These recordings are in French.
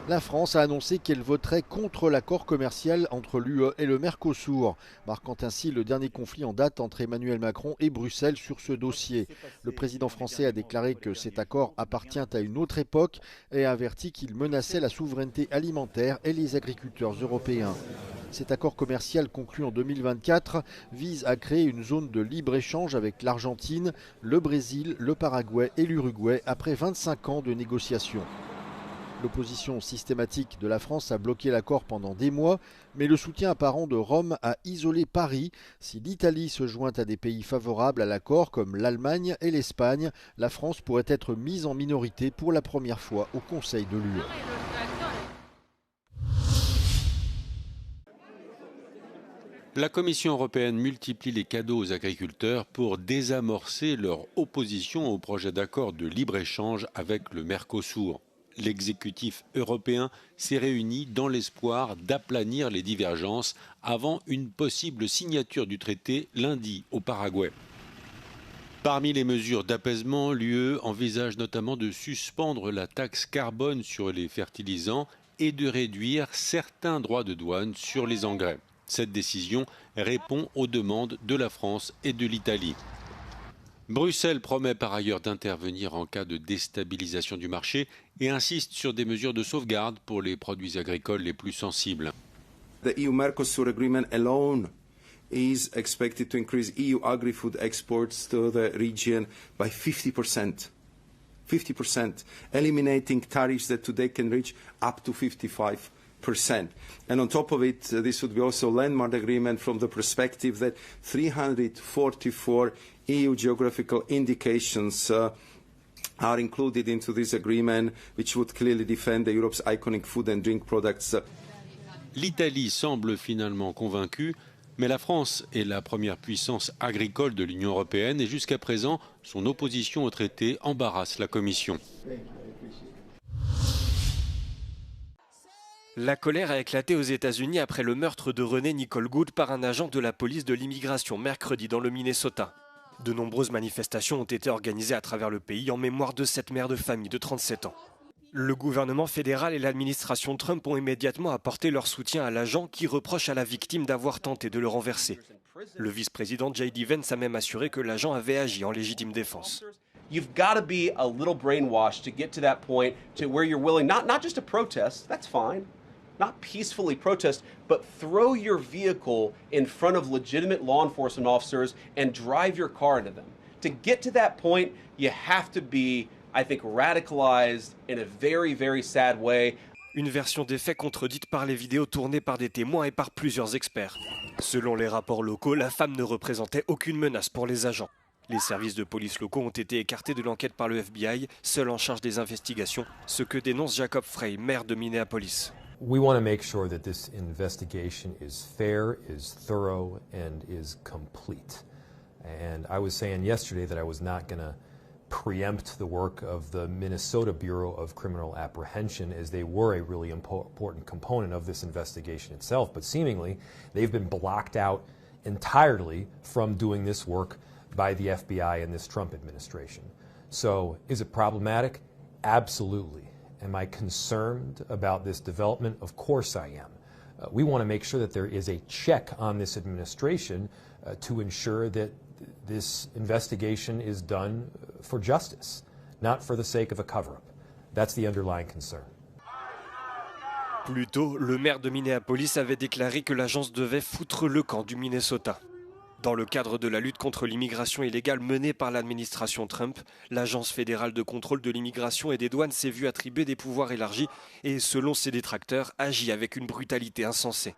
La France a annoncé qu'elle voterait contre l'accord commercial entre l'UE et le Mercosur, marquant ainsi le dernier conflit en date entre Emmanuel Macron et Bruxelles sur ce dossier. Le président français a déclaré que cet accord appartient à une autre époque et a averti qu'il menaçait la souveraineté alimentaire et les agriculteurs européens. Cet accord commercial conclu en 2024 vise à créer une zone de libre-échange avec l'Argentine, le Brésil, le Paraguay et l'Uruguay après 25 ans de négociations. L'opposition systématique de la France a bloqué l'accord pendant des mois, mais le soutien apparent de Rome a isolé Paris. Si l'Italie se joint à des pays favorables à l'accord comme l'Allemagne et l'Espagne, la France pourrait être mise en minorité pour la première fois au Conseil de l'UE. La Commission européenne multiplie les cadeaux aux agriculteurs pour désamorcer leur opposition au projet d'accord de libre-échange avec le Mercosur. L'exécutif européen s'est réuni dans l'espoir d'aplanir les divergences avant une possible signature du traité lundi au Paraguay. Parmi les mesures d'apaisement, l'UE envisage notamment de suspendre la taxe carbone sur les fertilisants et de réduire certains droits de douane sur les engrais. Cette décision répond aux demandes de la France et de l'Italie. Bruxelles promet par ailleurs d'intervenir en cas de déstabilisation du marché et insiste sur des mesures de sauvegarde pour les produits agricoles les plus sensibles. The EU-Mercosur agreement alone is expected to increase EU agri-food exports to the region by 50%. 50%, eliminating tariffs that today can reach up to 55%. And on top of it, this would be also a landmark agreement from the perspective that 344 EU geographical indications are included into this agreement, which would clearly defend Europe's iconic food and drink products. L'Italie semble finalement convaincue, mais la France est la première puissance agricole de l'Union européenne et jusqu'à présent, son opposition au traité embarrasse la Commission. La colère a éclaté aux États-Unis après le meurtre de Renée Nicole Goode par un agent de la police de l'immigration mercredi dans le Minnesota. De nombreuses manifestations ont été organisées à travers le pays en mémoire de cette mère de famille de 37 ans. Le gouvernement fédéral et l'administration Trump ont immédiatement apporté leur soutien à l'agent qui reproche à la victime d'avoir tenté de le renverser. Le vice-président J.D. Vance a même assuré que l'agent avait agi en légitime défense. You've got to be a little brainwashed to get to that point to where you're willing not just to protest, that's fine. Not peacefully protest, but throw your vehicle in front of legitimate law enforcement officers and drive your car into them. To get to that point, you have to be, I think, radicalized in a very, very sad way. Une version des faits contredite par les vidéos tournées par des témoins et par plusieurs experts. Selon les rapports locaux, la femme ne représentait aucune menace pour les agents. Les services de police locaux ont été écartés de l'enquête par le FBI, seul en charge des investigations, ce que dénonce Jacob Frey, maire de Minneapolis. We want to make sure that this investigation is fair, is thorough, and is complete. And I was saying yesterday that I was not going to preempt the work of the Minnesota Bureau of Criminal Apprehension, as they were a really important component of this investigation itself. But seemingly, they've been blocked out entirely from doing this work by the FBI and this Trump administration. So, is it problematic? Absolutely. Am I concerned about this development? Of course I am. We want to make sure that there is a check on this administration to ensure that this investigation is done for justice, not for the sake of a cover-up. That's the underlying concern. Plus tôt, le maire de Minneapolis avait déclaré que l'agence devait foutre le camp du Minnesota. Dans le cadre de la lutte contre l'immigration illégale menée par l'administration Trump, l'Agence fédérale de contrôle de l'immigration et des douanes s'est vue attribuer des pouvoirs élargis et, selon ses détracteurs, agit avec une brutalité insensée.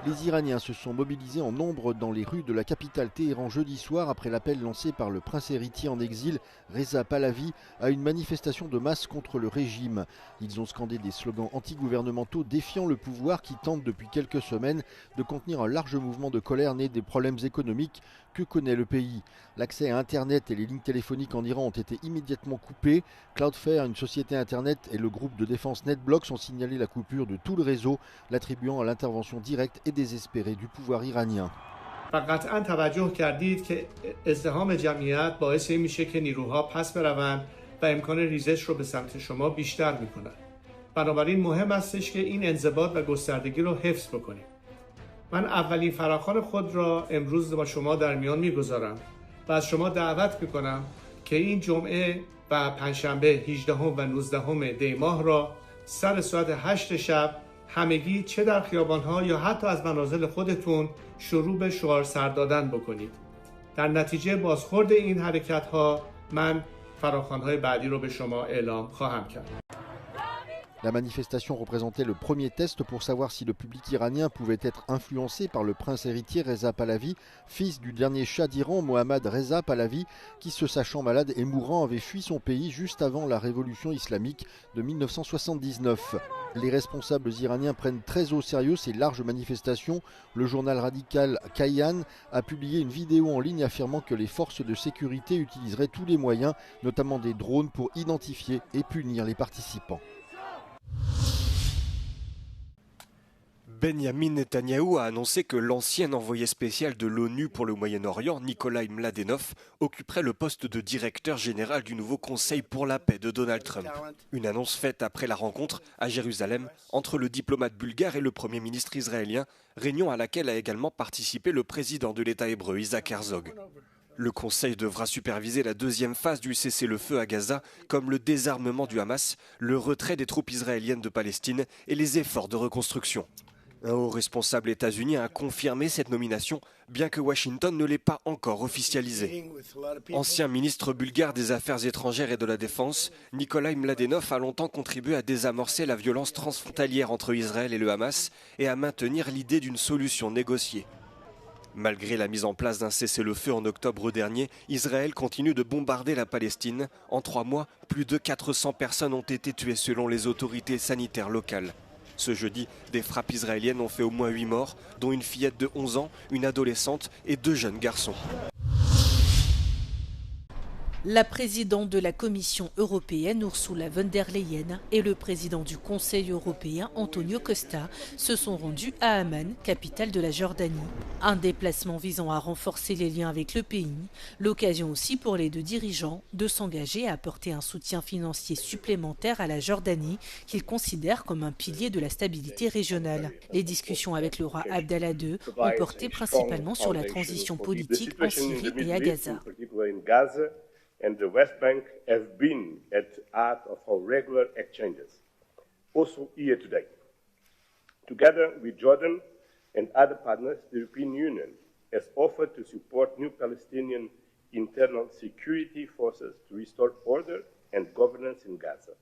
Les Iraniens se sont mobilisés en nombre dans les rues de la capitale Téhéran jeudi soir après l'appel lancé par le prince héritier en exil, Reza Pahlavi, à une manifestation de masse contre le régime. Ils ont scandé des slogans anti-gouvernementaux défiant le pouvoir qui tente depuis quelques semaines de contenir un large mouvement de colère né des problèmes économiques que connaît le pays. L'accès à Internet et les lignes téléphoniques en Iran ont été immédiatement coupés. Cloudflare, une société Internet, et le groupe de défense NetBlocks ont signalé la coupure de tout le réseau, l'attribuant à l'intervention directe et désespérée du pouvoir iranien. و قطعا توجه کردید که ازدحام جمعیت باعث این میشه که نیروها پس بروند و امکان ریزش رو به سمت شما بیشتر میکنن. بنابراین مهم استش که این انضباط و گستردگی رو حفظ بکنیم. من اولین فراخوان خود را امروز با شما در میان میگذارم و از شما دعوت میکنم که این جمعه و پنجشنبه 18 و 19 دی ماه را سر ساعت 8 شب همگی چه در خیابان‌ها یا حتی از منازل خودتون شروع به شعار سر دادن بکنید. در نتیجه بازخورد این حرکت‌ها من فراخوان‌های بعدی رو به شما اعلام خواهم کرد. La manifestation représentait le premier test pour savoir si le public iranien pouvait être influencé par le prince héritier Reza Pahlavi, fils du dernier shah d'Iran Mohammad Reza Pahlavi, qui se sachant malade et mourant avait fui son pays juste avant la révolution islamique de 1979. Les responsables iraniens prennent très au sérieux ces larges manifestations. Le journal radical Kayan a publié une vidéo en ligne affirmant que les forces de sécurité utiliseraient tous les moyens, notamment des drones, pour identifier et punir les participants. Benyamin Netanyahou a annoncé que l'ancien envoyé spécial de l'ONU pour le Moyen-Orient, Nikolai Mladenov, occuperait le poste de directeur général du nouveau Conseil pour la paix de Donald Trump. Une annonce faite après la rencontre à Jérusalem entre le diplomate bulgare et le Premier ministre israélien, réunion à laquelle a également participé le président de l'État hébreu, Isaac Herzog. Le Conseil devra superviser la deuxième phase du cessez-le-feu à Gaza, comme le désarmement du Hamas, le retrait des troupes israéliennes de Palestine et les efforts de reconstruction. Un haut responsable états-unien a confirmé cette nomination, bien que Washington ne l'ait pas encore officialisée. Ancien ministre bulgare des Affaires étrangères et de la Défense, Nikolai Mladenov a longtemps contribué à désamorcer la violence transfrontalière entre Israël et le Hamas et à maintenir l'idée d'une solution négociée. Malgré la mise en place d'un cessez-le-feu en octobre dernier, Israël continue de bombarder la Palestine. En 3 mois, plus de 400 personnes ont été tuées selon les autorités sanitaires locales. Ce jeudi, des frappes israéliennes ont fait au moins 8 morts, dont une fillette de 11 ans, une adolescente et 2 jeunes garçons. La présidente de la Commission européenne, Ursula von der Leyen, et le président du Conseil européen, Antonio Costa, se sont rendus à Amman, capitale de la Jordanie. Un déplacement visant à renforcer les liens avec le pays, l'occasion aussi pour les deux dirigeants de s'engager à apporter un soutien financier supplémentaire à la Jordanie, qu'ils considèrent comme un pilier de la stabilité régionale. Les discussions avec le roi Abdallah II ont porté principalement sur la transition politique en Syrie et à Gaza. And the West Bank have been at the heart of our regular exchanges, also here today. Together with Jordan and other partners, the European Union has offered to support new Palestinian internal security forces to restore order and governance in Gaza.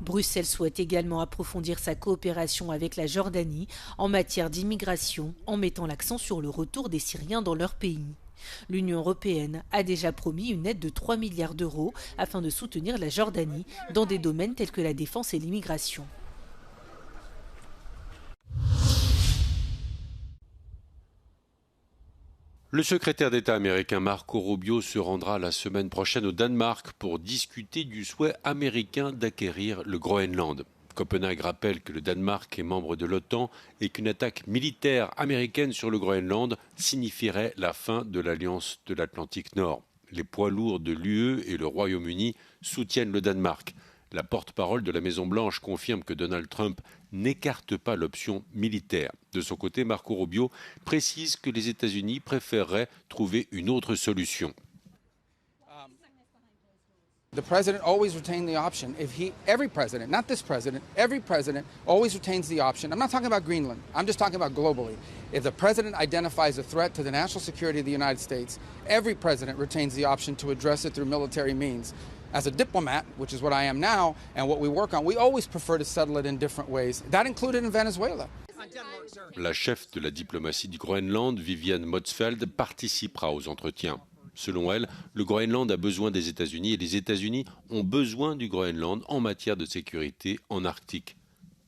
Bruxelles souhaite également approfondir sa coopération avec la Jordanie en matière d'immigration, en mettant l'accent sur le retour des Syriens dans leur pays. L'Union européenne a déjà promis une aide de 3 milliards d'euros afin de soutenir la Jordanie dans des domaines tels que la défense et l'immigration. Le secrétaire d'État américain Marco Rubio se rendra la semaine prochaine au Danemark pour discuter du souhait américain d'acquérir le Groenland. Copenhague rappelle que le Danemark est membre de l'OTAN et qu'une attaque militaire américaine sur le Groenland signifierait la fin de l'Alliance de l'Atlantique Nord. Les poids lourds de l'UE et le Royaume-Uni soutiennent le Danemark. La porte-parole de la Maison-Blanche confirme que Donald Trump n'écarte pas l'option militaire. De son côté, Marco Rubio précise que les États-Unis préféreraient trouver une autre solution. The president always retained the option. Every president, not this president, every president always retains the option. I'm not talking about Greenland. I'm just talking about globally. If the president identifies a threat to the national security of the United States, every president retains the option to address it through military means. As a diplomat, which is what I am now, and what we work on, we always prefer to settle it in different ways. That included in Venezuela. La chef de la diplomatie du Groenland, Viviane Motzfeldt, participera aux entretiens. Selon elle, le Groenland a besoin des États-Unis et les États-Unis ont besoin du Groenland en matière de sécurité en Arctique.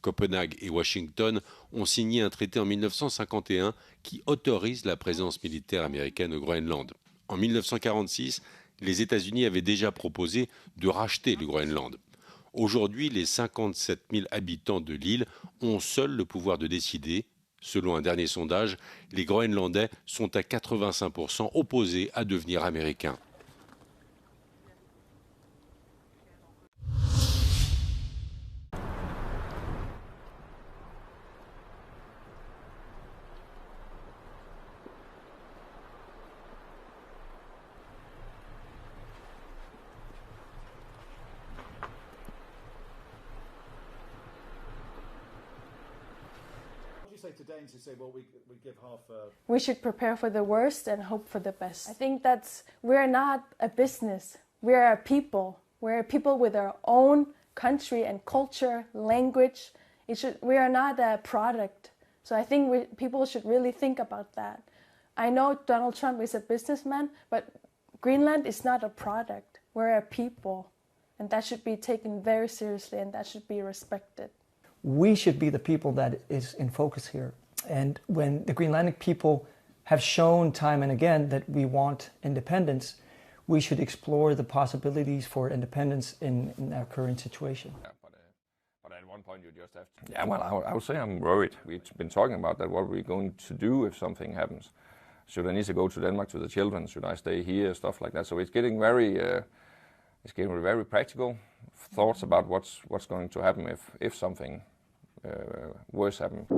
Copenhague et Washington ont signé un traité en 1951 qui autorise la présence militaire américaine au Groenland. En 1946, les États-Unis avaient déjà proposé de racheter le Groenland. Aujourd'hui, les 57 000 habitants de l'île ont seuls le pouvoir de décider. Selon un dernier sondage, les Groenlandais sont à 85% opposés à devenir américains. We should prepare for the worst and hope for the best. I think we're not a business. We're a people. We're a people with our own country and culture, language. We are not a product. So I think people should really think about that. I know Donald Trump is a businessman, but Greenland is not a product. We're a people. And that should be taken very seriously and that should be respected. We should be the people that is in focus here. And when the Greenlandic people have shown time and again that we want independence, we should explore the possibilities for independence in our current situation. Yeah, but at one point you just have to... Yeah, well, I would say I'm worried. We've been talking about that, what are we going to do if something happens? Should I need to go to Denmark to the children? Should I stay here? Stuff like that. So it's getting very practical thoughts about what's going to happen if something worse happens.